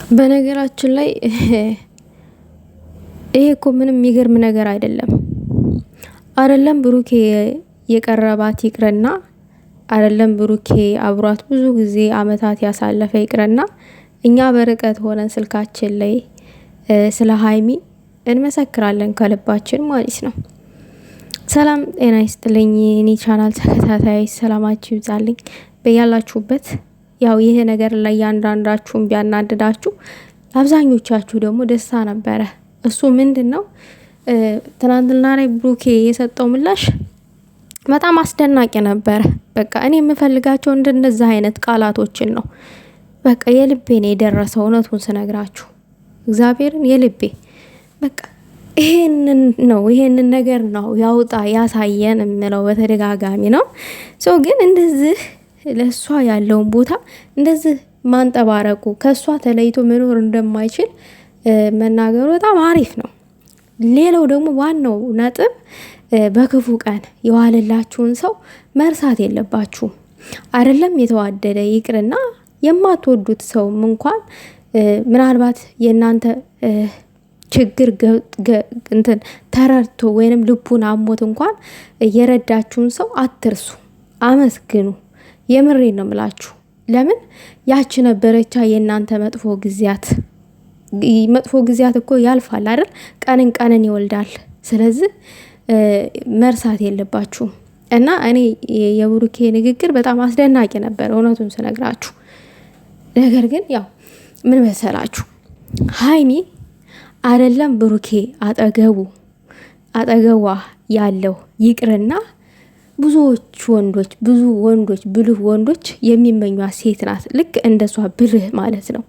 በነገራችን ላይ ይሄ እኮ ምንም የሚገርም ነገር አይደለም ብሩኬ የቀረባት ይቅርና አይደለም ብሩኬ አብሯት ብዙ ጊዜ አመታት ያሳለፈ ይቅርና እኛ በርቀት ሆነን ስልካችን ላይ ስለ ሀይሚ እንመሰክራለን ከልባችን ማለት ነው። ሰላም ጤና ይስጥልኝ እኔ ቻናል ተከታታይ ሰላማችሁ ይብዛልኝ በያላችሁበት። ያው ይሄ ነገር ላይ ያንዳንዳችሁን ቢያናድዳችሁ አብዛኞቻችሁ ደግሞ ደስታ ነበረ። እሱ ምንድነው ትናንትና ላይ ብሩኬ የሰጠው ምላሽ በጣም አስደናቂ ነበረ። በቃ እኔ የምፈልጋቸው እንደነዛ አይነት ቃላቶችን ነው። በቃ የልቤ ነው የደረሰው እውነቱን ስነግራችሁ እግዚአብሔርን የልቤ በቃ ይሄንን ነገር ነው ያውጣ ያሳየን የምለው በተደጋጋሚ ነው። ሶ ግን እንደዚህ ለሷ ያለውን ቦታ እንደዚህ ማንጠባረቁ ከሷ ተለይቶ መኖር እንደማይችል መናገሩ በጣም አሪፍ ነው። ሌላው ደግሞ ዋናው ነጥብ በክፉ ቀን የዋለላችሁን ሰው መርሳት የለባችሁም። አይደለም የተዋደደ ይቅርና የማትወዱት ሰውም እንኳን ምናልባት የናንተ ችግር እንትን ተረድቶ ወይንም ልቡን አሞት እንኳን የረዳችሁን ሰው አትርሱ፣ አመስግኑ። የምሬን ነው ምላችሁ። ለምን ያቺ ነበረቻ የናንተ መጥፎ ጊዜያት እኮ ያልፋል አይደል? ቀንን ይወልዳል። ስለዚህ መርሳት የለባችሁም። እና እኔ የብሩኬ ንግግር በጣም አስደናቂ ነበር እውነቱን ስነግራችሁ። ነገር ግን ያው ምን መሰላችሁ ሀይሚ አይደለም ብሩኬ አጠገቧ ያለው ይቅርና ብዙ ወንዶች ብልህ ወንዶች የሚመኟት ሴት ናት። ልክ እንደሷ ብልህ ማለት ነው።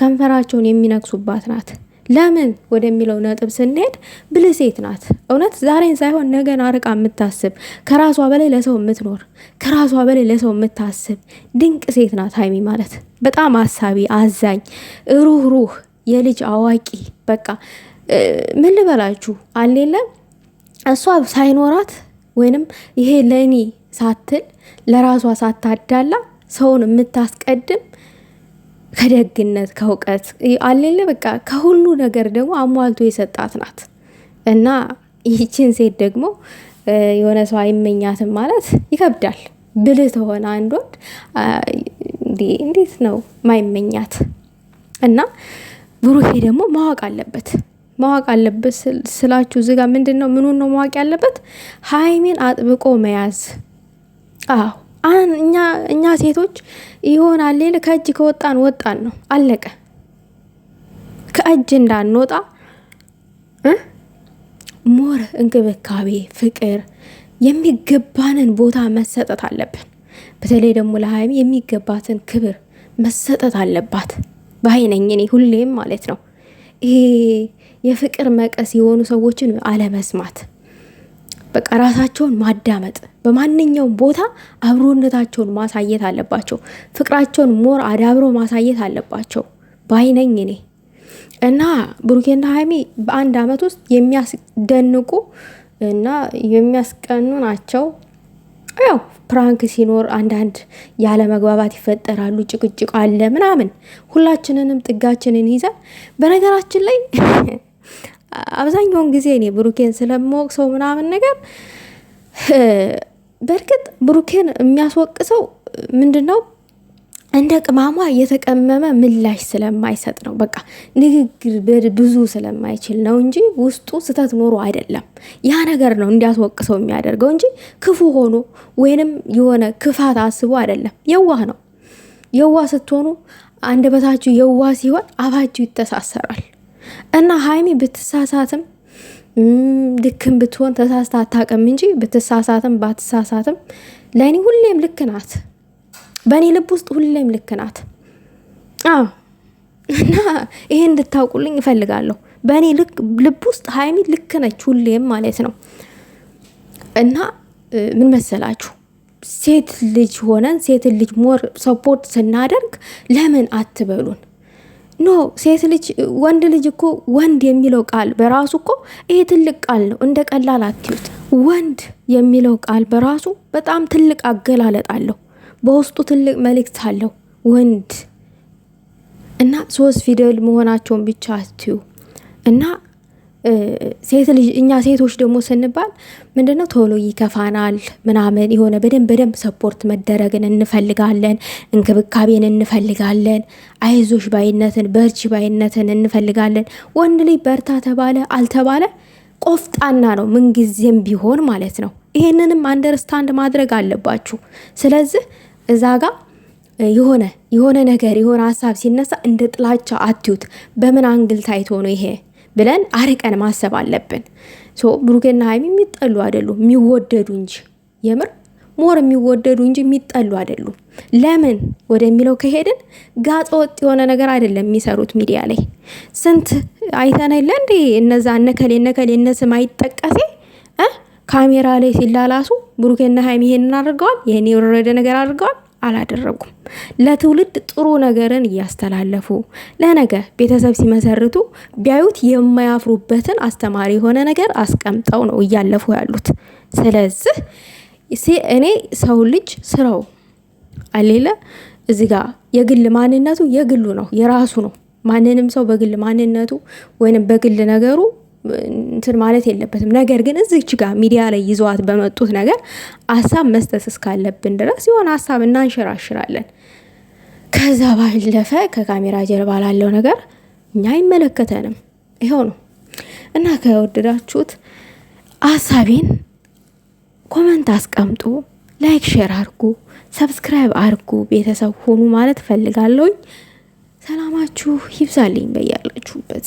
ከንፈራቸውን የሚነክሱባት ናት። ለምን ወደሚለው ነጥብ ስንሄድ ብልህ ሴት ናት። እውነት ዛሬን ሳይሆን ነገን አርቃ የምታስብ ከራሷ በላይ ለሰው የምትኖር ከራሷ በላይ ለሰው የምታስብ ድንቅ ሴት ናት ሀይሚ ማለት። በጣም አሳቢ፣ አዛኝ፣ ሩህ የልጅ አዋቂ በቃ ምን ልበላችሁ አሌለም እሷ ሳይኖራት ወይንም ይሄ ለእኔ ሳትል ለራሷ ሳታዳላ ሰውን የምታስቀድም ከደግነት ከእውቀት አሌለ በቃ ከሁሉ ነገር ደግሞ አሟልቶ የሰጣት ናት። እና ይህችን ሴት ደግሞ የሆነ ሰው አይመኛትም ማለት ይከብዳል። ብልህ ተሆነ አንድ ወንድ እንዴት ነው ማይመኛት? እና ብሩኬ ደግሞ ማወቅ አለበት ስላችሁ እዚህ ጋር ምንድነው ምኑን ነው ማወቅ ያለበት? ሀይሚን አጥብቆ መያዝ። አዎ እኛ ሴቶች ይሆናል ሌላ ከእጅ ወጣን ነው አለቀ። ከእጅ እንዳንወጣ ሞር እንክብካቤ፣ ፍቅር የሚገባንን ቦታ መሰጠት አለብን። በተለይ ደግሞ ለሀይሚ የሚገባትን ክብር መሰጠት አለባት ባይነኝ እኔ ሁሌም ማለት ነው። ይሄ የፍቅር መቀስ የሆኑ ሰዎችን አለመስማት፣ በቃ ራሳቸውን ማዳመጥ፣ በማንኛውም ቦታ አብሮነታቸውን ማሳየት አለባቸው። ፍቅራቸውን ሞር አዳብሮ ማሳየት አለባቸው ባይነኝ እኔ። እና ብሩኬና ሀይሚ በአንድ አመት ውስጥ የሚያስደንቁ እና የሚያስቀኑ ናቸው። ያው ፕራንክ ሲኖር አንዳንድ ያለ መግባባት ይፈጠራሉ፣ ጭቅጭቅ አለ ምናምን። ሁላችንንም ጥጋችንን ይዘን በነገራችን ላይ አብዛኛውን ጊዜ እኔ ብሩኬን ስለማወቅ ሰው ምናምን ነገር በእርግጥ ብሩኬን የሚያስወቅሰው ምንድነው እንደ ቅማሟ የተቀመመ ምላሽ ስለማይሰጥ ነው። በቃ ንግግር ብዙ ስለማይችል ነው እንጂ ውስጡ ስተት ኖሮ አይደለም። ያ ነገር ነው እንዲያስወቅሰው የሚያደርገው እንጂ ክፉ ሆኖ ወይንም የሆነ ክፋት አስቦ አይደለም። የዋህ ነው። የዋህ ስትሆኑ አንደበታችሁ የዋህ ሲሆን አፋችሁ ይተሳሰራል። እና ሀይሚ ብትሳሳትም ልክም ብትሆን ተሳስታ አታውቅም እንጂ ብትሳሳትም ባትሳሳትም ለእኔ ሁሌም ልክ ናት። በእኔ ልብ ውስጥ ሁሌም ልክ ናት። እና ይሄ እንድታውቁልኝ እፈልጋለሁ። በእኔ ልብ ውስጥ ሀይሚ ልክ ነች ሁሌም ማለት ነው። እና ምን መሰላችሁ ሴት ልጅ ሆነን ሴት ልጅ ሞር ሰፖርት ስናደርግ ለምን አትበሉን? ኖ ሴት ልጅ ወንድ ልጅ እኮ ወንድ የሚለው ቃል በራሱ እኮ ይሄ ትልቅ ቃል ነው። እንደ ቀላል አትዩት። ወንድ የሚለው ቃል በራሱ በጣም ትልቅ አገላለጥ አለው። በውስጡ ትልቅ መልእክት አለው። ወንድ እና 3 ፊደል መሆናቸውን ብቻ አትዩ። እና ሴት ልጅ እኛ ሴቶች ደግሞ ስንባል ምንድነው ቶሎ ይከፋናል ምናምን የሆነ በደንብ ሰፖርት መደረግን እንፈልጋለን፣ እንክብካቤን እንፈልጋለን፣ አይዞሽ ባይነትን በርቺ ባይነትን እንፈልጋለን። ወንድ ልጅ በርታ ተባለ አልተባለ ቆፍጣና ነው ምንጊዜም ቢሆን ማለት ነው። ይሄንንም አንደርስታንድ ማድረግ አለባችሁ። ስለዚህ እዛ ጋር የሆነ ነገር የሆነ ሀሳብ ሲነሳ እንደ ጥላቻ አትዩት። በምን አንግል ታይቶ ነው ይሄ ብለን አርቀን ማሰብ አለብን። ብሩኬና ሀይሚ የሚጠሉ አይደሉም፣ የሚወደዱ እንጂ የምር ሞር የሚወደዱ እንጂ የሚጠሉ አይደሉም። ለምን ወደሚለው ከሄድን ጋጠ ወጥ የሆነ ነገር አይደለም የሚሰሩት ሚዲያ ላይ። ስንት አይተናል እንዴ እነዛ እነከሌ እነስም አይጠቀሴ ካሜራ ላይ ሲላላሱ ብሩኬና ሀይሚ ይሄንን አድርገዋል፣ ይሄን የወረደ ነገር አድርገዋል አላደረጉም። ለትውልድ ጥሩ ነገርን እያስተላለፉ ለነገ ቤተሰብ ሲመሰርቱ ቢያዩት የማያፍሩበትን አስተማሪ የሆነ ነገር አስቀምጠው ነው እያለፉ ያሉት። ስለዚህ እኔ ሰው ልጅ ስራው አሌለ እዚህ ጋር የግል ማንነቱ የግሉ ነው፣ የራሱ ነው። ማንንም ሰው በግል ማንነቱ ወይንም በግል ነገሩ እንትን ማለት የለበትም። ነገር ግን እዚች ጋር ሚዲያ ላይ ይዘዋት በመጡት ነገር ሀሳብ መስጠት እስካለብን ድረስ የሆነ ሀሳብ እናንሸራሽራለን። ከዛ ባለፈ ከካሜራ ጀርባ ላለው ነገር እኛ አይመለከተንም። ይኸው ነው እና ከወደዳችሁት ሀሳቤን ኮመንት አስቀምጡ፣ ላይክ ሼር አርጉ፣ ሰብስክራይብ አርጉ፣ ቤተሰብ ሆኑ ማለት ፈልጋለሁኝ። ሰላማችሁ ይብዛልኝ በያላችሁበት።